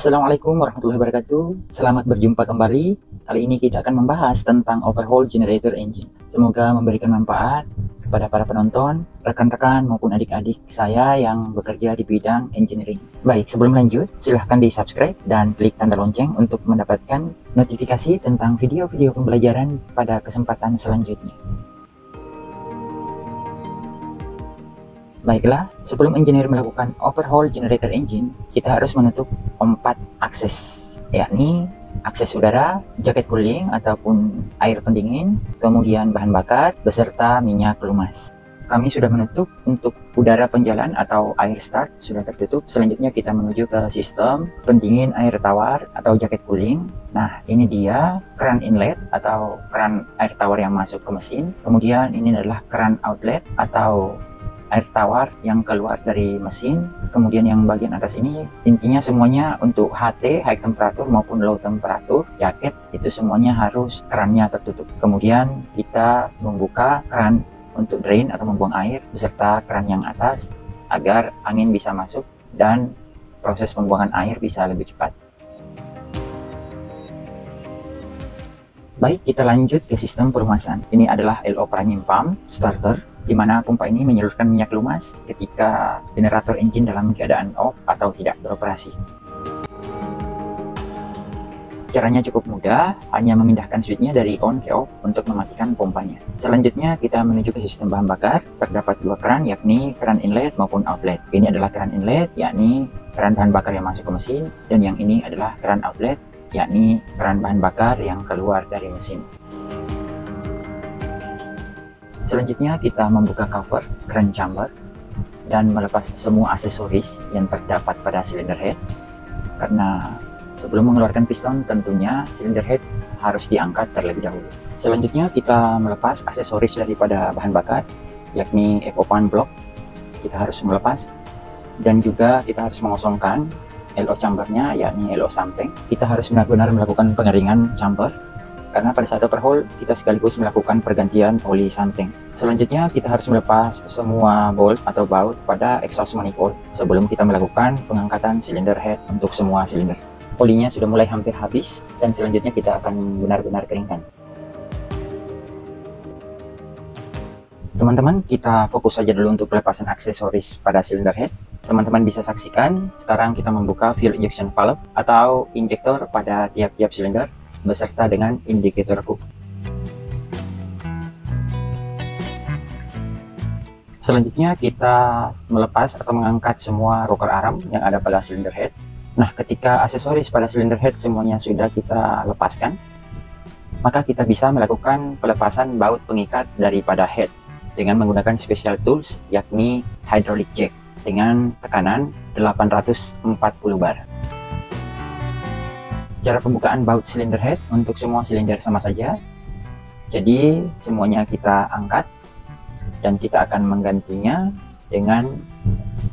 Assalamualaikum warahmatullahi wabarakatuh. Selamat berjumpa kembali. Kali ini kita akan membahas tentang overhaul generator engine. Semoga memberikan manfaat kepada para penonton, rekan-rekan maupun adik-adik saya yang bekerja di bidang engineering. Baik, sebelum lanjut, silahkan di subscribe dan klik tanda lonceng untuk mendapatkan notifikasi tentang video-video pembelajaran pada kesempatan selanjutnya. Baiklah, sebelum engineer melakukan overhaul generator engine, kita harus menutup 4 akses, yakni akses udara, jaket cooling ataupun air pendingin, kemudian bahan bakar, beserta minyak lumas. Kami sudah menutup untuk udara penjalan atau air start sudah tertutup. Selanjutnya kita menuju ke sistem pendingin air tawar atau jaket cooling. Nah, ini dia keran inlet atau keran air tawar yang masuk ke mesin. Kemudian ini adalah keran outlet atau air tawar yang keluar dari mesin. Kemudian yang bagian atas ini intinya semuanya untuk HT, high temperature maupun low temperature jaket, itu semuanya harus kerannya tertutup. Kemudian kita membuka keran untuk drain atau membuang air beserta keran yang atas agar angin bisa masuk dan proses pembuangan air bisa lebih cepat. Baik, kita lanjut ke sistem pelumasan. Ini adalah LO priming pump starter, di mana pompa ini menyalurkan minyak lumas ketika generator engine dalam keadaan off atau tidak beroperasi. Caranya cukup mudah, hanya memindahkan switchnya dari on ke off untuk mematikan pompanya. Selanjutnya kita menuju ke sistem bahan bakar. Terdapat 2 keran, yakni keran inlet maupun outlet. Ini adalah keran inlet, yakni keran bahan bakar yang masuk ke mesin, dan yang ini adalah keran outlet, yakni keran bahan bakar yang keluar dari mesin. Selanjutnya kita membuka cover crank chamber dan melepas semua aksesoris yang terdapat pada silinder head, karena sebelum mengeluarkan piston tentunya silinder head harus diangkat terlebih dahulu. Selanjutnya kita melepas aksesoris daripada bahan bakar, yakni FO pan block. Kita harus melepas, dan juga kita harus mengosongkan LO chambernya, yakni LO something. Kita harus benar-benar melakukan pengeringan chamber, karena pada saat overhaul kita sekaligus melakukan pergantian oli something. Selanjutnya kita harus melepas semua bolt atau baut pada exhaust manifold sebelum kita melakukan pengangkatan silinder head untuk semua silinder. Olinya sudah mulai hampir habis, dan selanjutnya kita akan benar-benar keringkan. Teman-teman, kita fokus saja dulu untuk pelepasan aksesoris pada silinder head. Teman-teman bisa saksikan, sekarang kita membuka fuel injection valve atau injektor pada tiap-tiap silinder beserta dengan indikator hook. Selanjutnya kita melepas atau mengangkat semua rocker arm yang ada pada silinder head. Nah, ketika aksesoris pada silinder head semuanya sudah kita lepaskan, maka kita bisa melakukan pelepasan baut pengikat daripada head dengan menggunakan special tools, yakni hydraulic jack dengan tekanan 840 bar. Cara pembukaan baut silinder head untuk semua silinder sama saja. Jadi semuanya kita angkat dan kita akan menggantinya dengan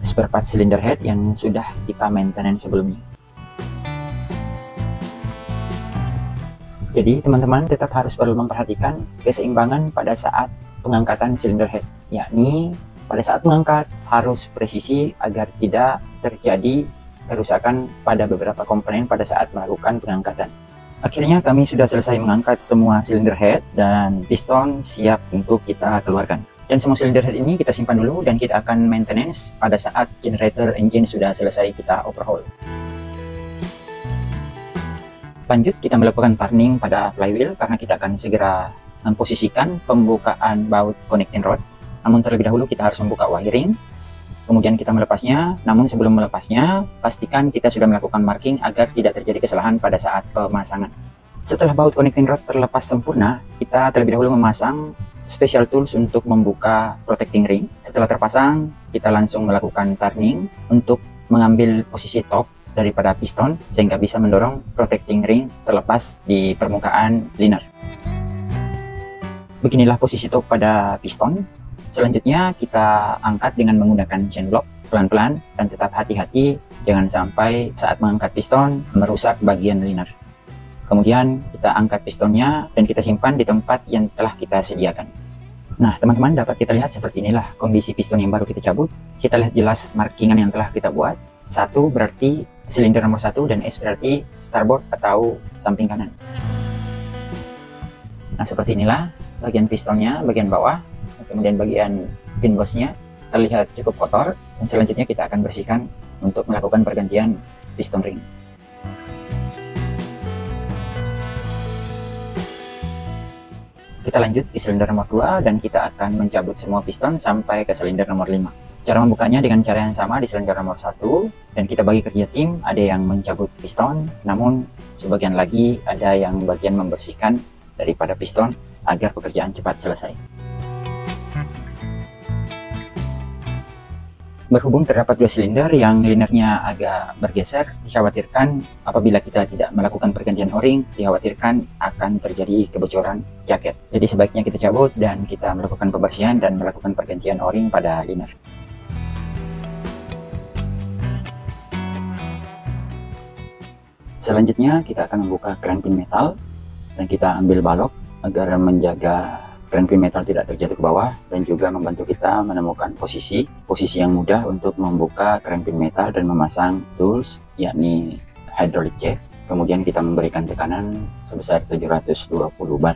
spare part silinder head yang sudah kita maintenance sebelumnya. Jadi teman-teman tetap harus perlu memperhatikan keseimbangan pada saat pengangkatan silinder head, yakni pada saat mengangkat harus presisi agar tidak terjadi kerusakan pada beberapa komponen pada saat melakukan pengangkatan. Akhirnya kami sudah selesai mengangkat semua silinder head dan piston siap untuk kita keluarkan. Dan semua silinder head ini kita simpan dulu dan kita akan maintenance pada saat generator engine sudah selesai kita overhaul. Lanjut, kita melakukan turning pada flywheel karena kita akan segera memposisikan pembukaan baut connecting rod. Namun terlebih dahulu kita harus membuka wiring. Kemudian kita melepasnya, namun sebelum melepasnya, pastikan kita sudah melakukan marking agar tidak terjadi kesalahan pada saat pemasangan. Setelah baut connecting rod terlepas sempurna, kita terlebih dahulu memasang special tools untuk membuka protecting ring. Setelah terpasang, kita langsung melakukan turning untuk mengambil posisi top daripada piston sehingga bisa mendorong protecting ring terlepas di permukaan liner. Beginilah posisi top pada piston. Selanjutnya kita angkat dengan menggunakan chain block pelan-pelan dan tetap hati-hati jangan sampai saat mengangkat piston merusak bagian liner. Kemudian kita angkat pistonnya dan kita simpan di tempat yang telah kita sediakan. Nah teman-teman, dapat kita lihat seperti inilah kondisi piston yang baru kita cabut. Kita lihat jelas markingan yang telah kita buat. Satu berarti silinder nomor 1, dan S berarti starboard atau samping kanan. Nah, seperti inilah bagian pistonnya, bagian bawah, kemudian bagian pin bossnya terlihat cukup kotor, dan selanjutnya kita akan bersihkan untuk melakukan pergantian piston ring. Kita lanjut di silinder nomor 2 dan kita akan mencabut semua piston sampai ke silinder nomor 5. Cara membukanya dengan cara yang sama di silinder nomor 1, dan kita bagi kerja tim, ada yang mencabut piston, namun sebagian lagi ada yang bagian membersihkan daripada piston agar pekerjaan cepat selesai. Berhubung terdapat 2 silinder yang linernya agak bergeser, dikhawatirkan apabila kita tidak melakukan pergantian o-ring, dikhawatirkan akan terjadi kebocoran jaket. Jadi sebaiknya kita cabut dan kita melakukan pembersihan dan melakukan pergantian o-ring pada liner. Selanjutnya kita akan membuka keran pin metal dan kita ambil balok agar menjaga keran pin metal tidak terjatuh ke bawah, dan juga membantu kita menemukan posisi yang mudah untuk membuka keran pin metal dan memasang tools, yakni hydraulic jack. Kemudian kita memberikan tekanan sebesar 720 bar.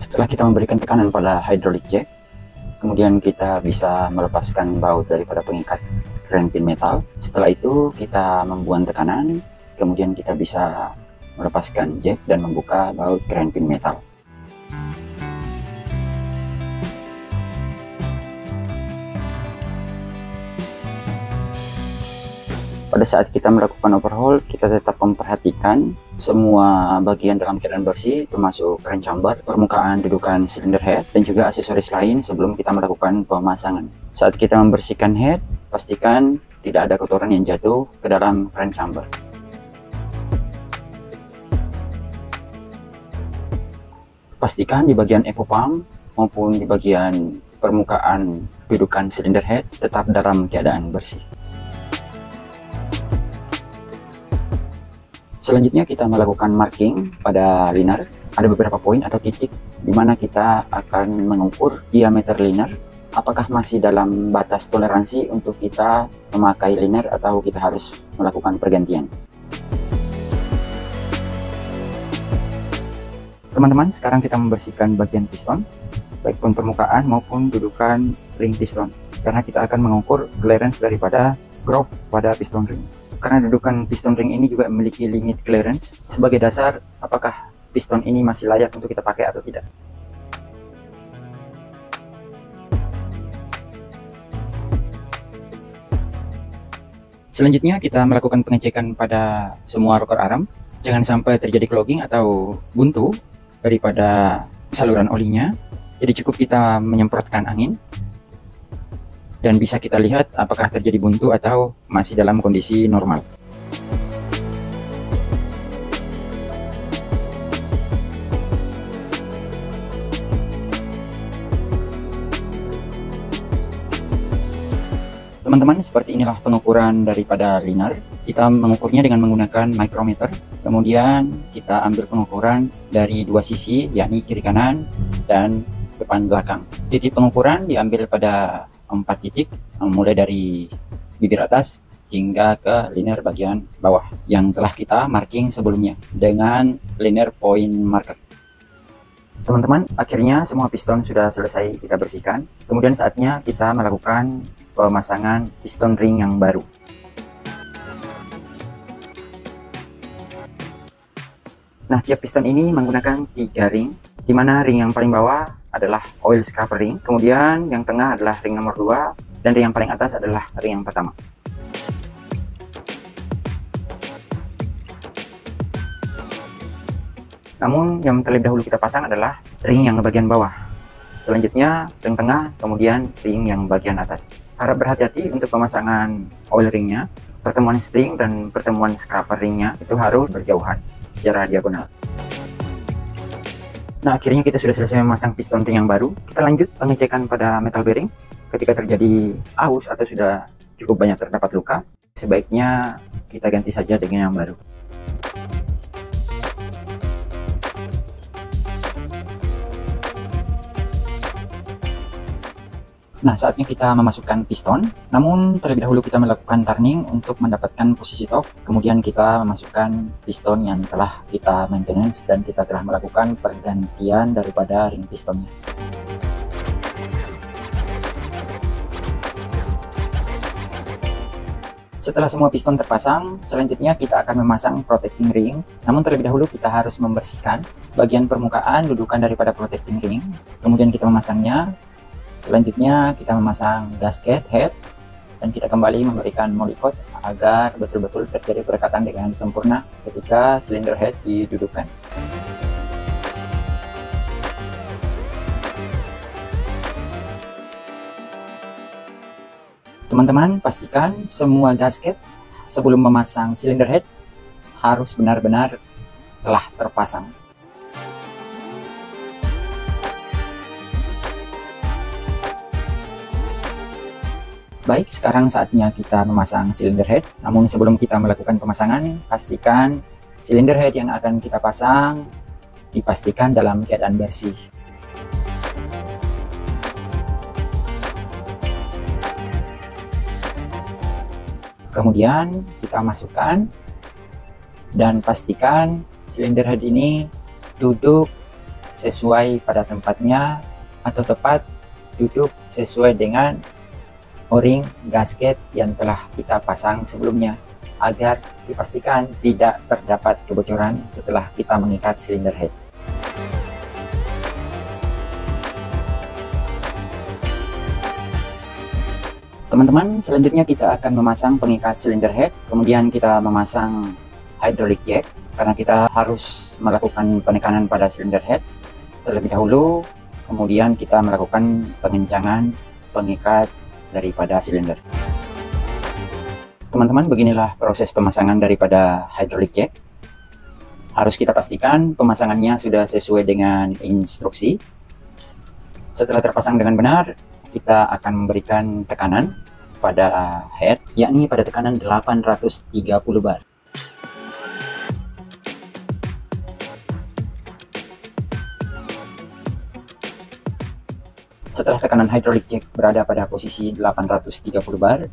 Setelah kita memberikan tekanan pada hydraulic jack, kemudian kita bisa melepaskan baut daripada pengikat keran pin metal. Setelah itu kita membuang tekanan, kemudian kita bisa melepaskan jack dan membuka baut keran pin metal. Pada saat kita melakukan overhaul, kita tetap memperhatikan semua bagian dalam keadaan bersih, termasuk crank chamber, permukaan dudukan silinder head, dan juga aksesoris lain sebelum kita melakukan pemasangan. Saat kita membersihkan head, pastikan tidak ada kotoran yang jatuh ke dalam crank chamber. Pastikan di bagian evo pump maupun di bagian permukaan dudukan silinder head tetap dalam keadaan bersih. Selanjutnya kita melakukan marking pada liner. Ada beberapa poin atau titik di mana kita akan mengukur diameter liner, apakah masih dalam batas toleransi untuk kita memakai liner atau kita harus melakukan pergantian. Teman-teman, sekarang kita membersihkan bagian piston, baik pun permukaan maupun dudukan ring piston, karena kita akan mengukur clearance daripada groove pada piston ring. Karena dudukan piston ring ini juga memiliki limit clearance sebagai dasar apakah piston ini masih layak untuk kita pakai atau tidak. Selanjutnya kita melakukan pengecekan pada semua rocker arm. Jangan sampai terjadi clogging atau buntu daripada saluran olinya. Jadi cukup kita menyemprotkan angin dan bisa kita lihat apakah terjadi buntu atau masih dalam kondisi normal. Teman-teman, seperti inilah pengukuran daripada liner. Kita mengukurnya dengan menggunakan micrometer. Kemudian kita ambil pengukuran dari dua sisi, yakni kiri kanan dan depan belakang. Titik pengukuran diambil pada 4 titik, mulai dari bibir atas hingga ke liner bagian bawah yang telah kita marking sebelumnya dengan liner point marker. Teman-teman, akhirnya semua piston sudah selesai kita bersihkan. Kemudian saatnya kita melakukan pemasangan piston ring yang baru. Nah, tiap piston ini menggunakan 3 ring, di mana ring yang paling bawah adalah oil scrubber ring, kemudian yang tengah adalah ring nomor 2, dan ring yang paling atas adalah ring yang pertama. Namun yang terlebih dahulu kita pasang adalah ring yang bagian bawah, selanjutnya ring tengah, kemudian ring yang bagian atas. Harap berhati-hati untuk pemasangan oil ringnya. Pertemuan string dan pertemuan scrubber ringnya itu harus berjauhan secara diagonal. Nah, akhirnya kita sudah selesai memasang piston ring yang baru. Kita lanjut pengecekan pada metal bearing. Ketika terjadi aus atau sudah cukup banyak terdapat luka, sebaiknya kita ganti saja dengan yang baru. Nah, saatnya kita memasukkan piston. Namun, terlebih dahulu kita melakukan turning untuk mendapatkan posisi torque. Kemudian kita memasukkan piston yang telah kita maintenance dan kita telah melakukan pergantian daripada ring pistonnya. Setelah semua piston terpasang, selanjutnya kita akan memasang protecting ring. Namun terlebih dahulu kita harus membersihkan bagian permukaan dudukan daripada protecting ring. Kemudian kita memasangnya. Selanjutnya kita memasang gasket head dan kita kembali memberikan moly coat agar betul-betul terjadi perekatan dengan sempurna ketika silinder head didudukan. Teman-teman, pastikan semua gasket sebelum memasang silinder head harus benar-benar telah terpasang. Baik, sekarang saatnya kita memasang silinder head. Namun sebelum kita melakukan pemasangan, pastikan silinder head yang akan kita pasang dipastikan dalam keadaan bersih. Kemudian kita masukkan dan pastikan silinder head ini duduk sesuai pada tempatnya atau tepat duduk sesuai dengan o-ring gasket yang telah kita pasang sebelumnya agar dipastikan tidak terdapat kebocoran setelah kita mengikat silinder head. Teman-teman, selanjutnya kita akan memasang pengikat silinder head, kemudian kita memasang hydraulic jack karena kita harus melakukan penekanan pada silinder head terlebih dahulu, kemudian kita melakukan pengencangan pengikat daripada silinder. Teman-teman, beginilah proses pemasangan daripada hydraulic jack. Harus kita pastikan pemasangannya sudah sesuai dengan instruksi. Setelah terpasang dengan benar, kita akan memberikan tekanan pada head, yakni pada tekanan 830 bar. Setelah tekanan hydraulic jack berada pada posisi 830 bar,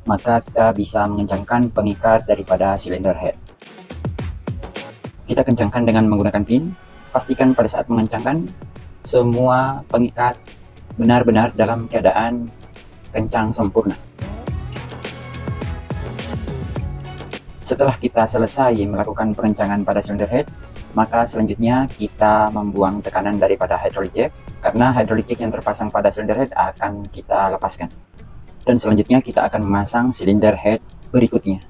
maka kita bisa mengencangkan pengikat daripada silinder head. Kita kencangkan dengan menggunakan pin. Pastikan pada saat mengencangkan, semua pengikat benar-benar dalam keadaan kencang sempurna. Setelah kita selesai melakukan pengencangan pada silinder head, maka selanjutnya kita membuang tekanan daripada hydraulic jack karena hydraulic jack yang terpasang pada silinder head akan kita lepaskan. Dan selanjutnya kita akan memasang silinder head berikutnya.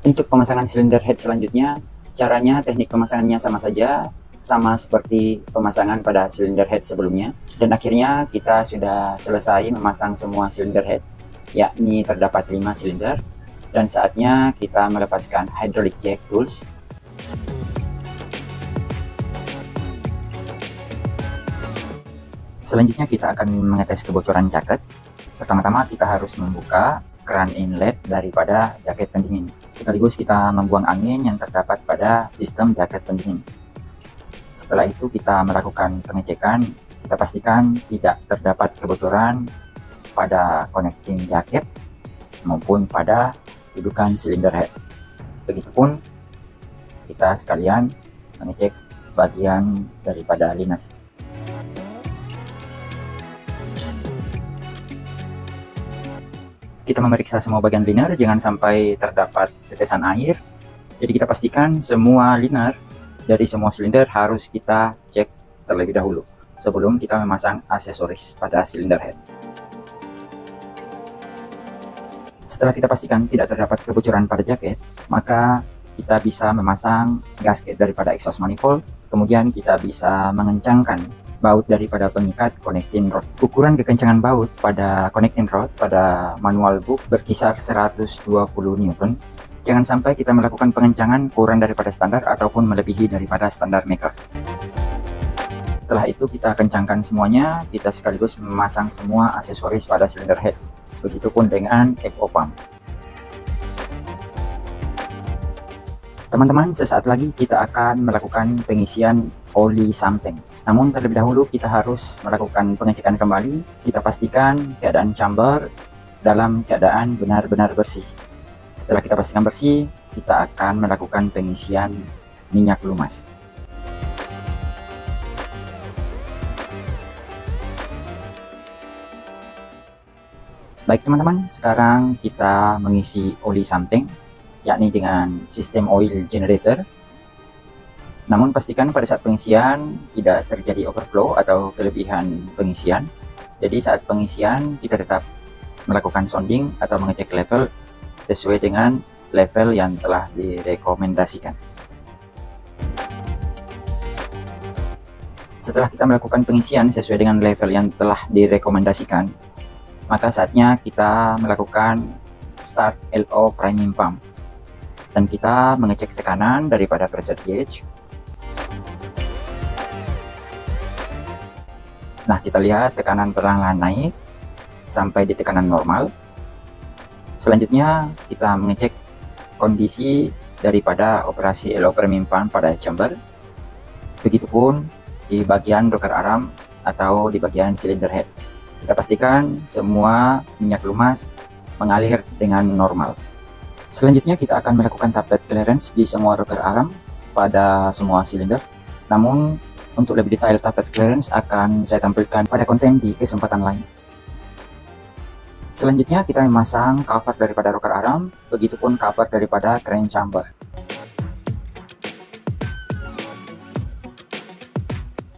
Untuk pemasangan silinder head selanjutnya, caranya teknik pemasangannya sama saja, sama seperti pemasangan pada silinder head sebelumnya. Dan akhirnya kita sudah selesai memasang semua silinder head, yakni terdapat 5 silinder. Dan saatnya kita melepaskan hydraulic jack tools. Selanjutnya kita akan mengetes kebocoran jaket. Pertama-tama kita harus membuka keran inlet daripada jaket pendingin. Sekaligus kita membuang angin yang terdapat pada sistem jaket pendingin. Setelah itu kita melakukan pengecekan. Kita pastikan tidak terdapat kebocoran pada connecting jaket maupun pada dudukan silinder head. Begitupun kita sekalian mengecek bagian daripada liner. Kita memeriksa semua bagian liner, jangan sampai terdapat tetesan air. Jadi kita pastikan semua liner dari semua silinder harus kita cek terlebih dahulu sebelum kita memasang aksesoris pada silinder head. Setelah kita pastikan tidak terdapat kebocoran pada jaket, maka kita bisa memasang gasket daripada exhaust manifold. Kemudian kita bisa mengencangkan baut daripada pengikat connecting rod. Ukuran kekencangan baut pada connecting rod pada manual book berkisar 120 Newton. Jangan sampai kita melakukan pengencangan kurang daripada standar ataupun melebihi daripada standar maker. Setelah itu kita kencangkan semuanya, kita sekaligus memasang semua aksesoris pada silinder head. Begitupun dengan FO pump. Teman-teman, sesaat lagi kita akan melakukan pengisian oli something. Namun terlebih dahulu kita harus melakukan pengecekan kembali. Kita pastikan keadaan chamber dalam keadaan benar-benar bersih. Setelah kita pastikan bersih, kita akan melakukan pengisian minyak lumas. Baik teman-teman, sekarang kita mengisi oli something, yakni dengan sistem oil generator. Namun pastikan pada saat pengisian tidak terjadi overflow atau kelebihan pengisian. Jadi saat pengisian kita tetap melakukan sounding atau mengecek level sesuai dengan level yang telah direkomendasikan. Setelah kita melakukan pengisian sesuai dengan level yang telah direkomendasikan, maka saatnya kita melakukan start LO priming pump dan kita mengecek tekanan daripada pressure gauge. Nah, kita lihat tekanan perlahan-lahan naik sampai di tekanan normal. Selanjutnya kita mengecek kondisi daripada operasi LO priming pump pada chamber. Begitupun di bagian rocker arm atau di bagian cylinder head. Kita pastikan semua minyak lumas mengalir dengan normal. Selanjutnya kita akan melakukan tappet clearance di semua rocker arm pada semua silinder. Namun untuk lebih detail tappet clearance akan saya tampilkan pada konten di kesempatan lain. Selanjutnya kita memasang cover daripada rocker arm, begitupun cover daripada crank chamber.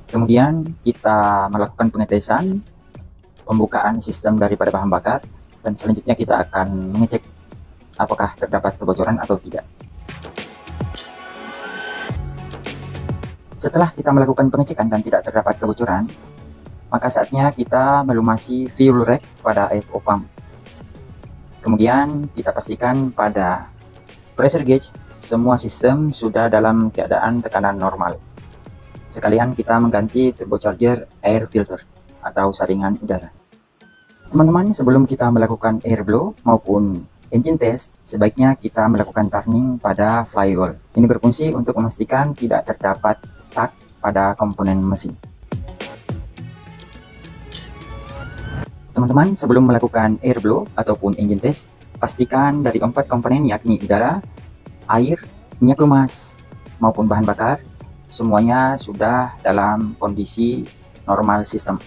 Kemudian kita melakukan pengetesan, pembukaan sistem daripada bahan bakar, dan selanjutnya kita akan mengecek apakah terdapat kebocoran atau tidak. Setelah kita melakukan pengecekan dan tidak terdapat kebocoran, maka saatnya kita melumasi fuel rack pada FO pump. Kemudian kita pastikan pada pressure gauge semua sistem sudah dalam keadaan tekanan normal. Sekalian kita mengganti turbocharger air filter atau saringan udara. Teman-teman, sebelum kita melakukan air blow maupun engine test, sebaiknya kita melakukan turning pada flywheel. Ini berfungsi untuk memastikan tidak terdapat stuck pada komponen mesin. Teman-teman, sebelum melakukan air blow ataupun engine test, pastikan dari 4 komponen yakni udara, air, minyak lumas, maupun bahan bakar, semuanya sudah dalam kondisi normal sistem.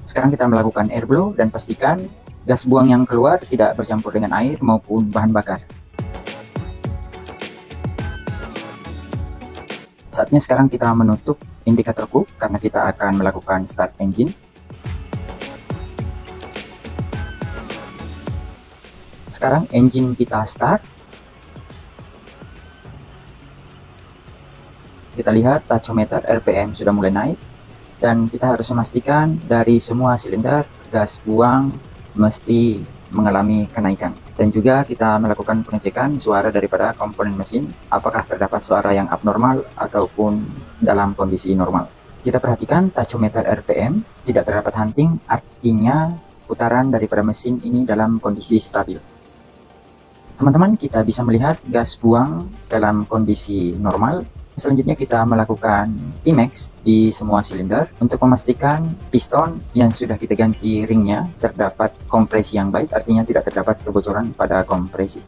Sekarang kita melakukan air blow dan pastikan gas buang yang keluar tidak bercampur dengan air maupun bahan bakar. Saatnya sekarang kita menutup indikator cook karena kita akan melakukan start engine. Sekarang engine kita start. Kita lihat tachometer RPM sudah mulai naik dan kita harus memastikan dari semua silinder gas buang mesti mengalami kenaikan, dan juga kita melakukan pengecekan suara daripada komponen mesin apakah terdapat suara yang abnormal ataupun dalam kondisi normal. Kita perhatikan tachometer RPM tidak terdapat hunting, artinya putaran daripada mesin ini dalam kondisi stabil. Teman-teman, kita bisa melihat gas buang dalam kondisi normal. Selanjutnya kita melakukan Pimax di semua silinder untuk memastikan piston yang sudah kita ganti ringnya terdapat kompresi yang baik, artinya tidak terdapat kebocoran pada kompresi.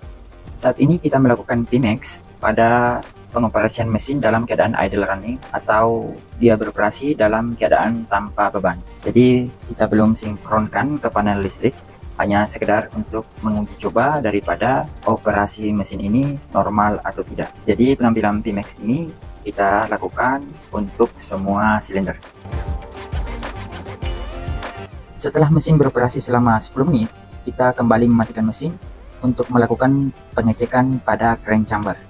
Saat ini kita melakukan Pimax pada pengoperasian mesin dalam keadaan idle running atau dia beroperasi dalam keadaan tanpa beban. Jadi kita belum sinkronkan ke panel listrik, hanya sekedar untuk menguji coba daripada operasi mesin ini normal atau tidak. Jadi pengambilan Pimax ini kita lakukan untuk semua silinder. Setelah mesin beroperasi selama 10 menit, kita kembali mematikan mesin untuk melakukan pengecekan pada crank chamber.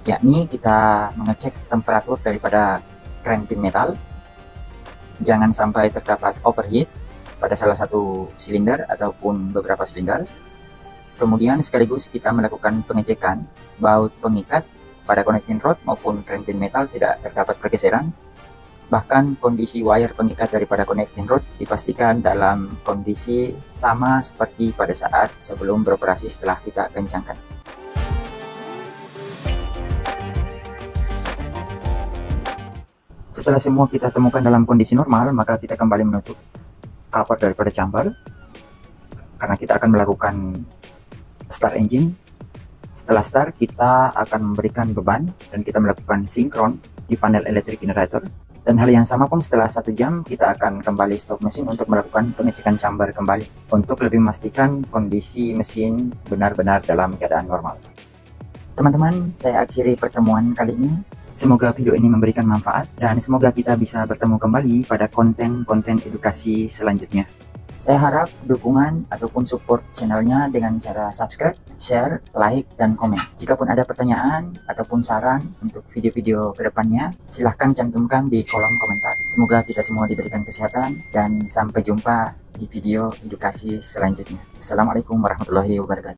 Yakni kita mengecek temperatur daripada crank pin metal. Jangan sampai terdapat overheat pada salah satu silinder ataupun beberapa silinder. Kemudian sekaligus kita melakukan pengecekan baut pengikat pada connecting rod maupun crank pin metal tidak terdapat pergeseran. Bahkan kondisi wire pengikat daripada connecting rod dipastikan dalam kondisi sama seperti pada saat sebelum beroperasi setelah kita kencangkan. Setelah semua kita temukan dalam kondisi normal, maka kita kembali menutup cover daripada chamber, karena kita akan melakukan start engine. Setelah start, kita akan memberikan beban dan kita melakukan sinkron di panel elektrik generator. Dan hal yang sama pun setelah 1 jam kita akan kembali stop mesin untuk melakukan pengecekan chamber kembali untuk lebih memastikan kondisi mesin benar-benar dalam keadaan normal. Teman-teman, saya akhiri pertemuan kali ini. Semoga video ini memberikan manfaat dan semoga kita bisa bertemu kembali pada konten-konten edukasi selanjutnya. Saya harap dukungan ataupun support channelnya dengan cara subscribe, share, like, dan komen. Jikapun ada pertanyaan ataupun saran untuk video-video kedepannya, silahkan cantumkan di kolom komentar. Semoga kita semua diberikan kesehatan dan sampai jumpa di video edukasi selanjutnya. Assalamualaikum warahmatullahi wabarakatuh.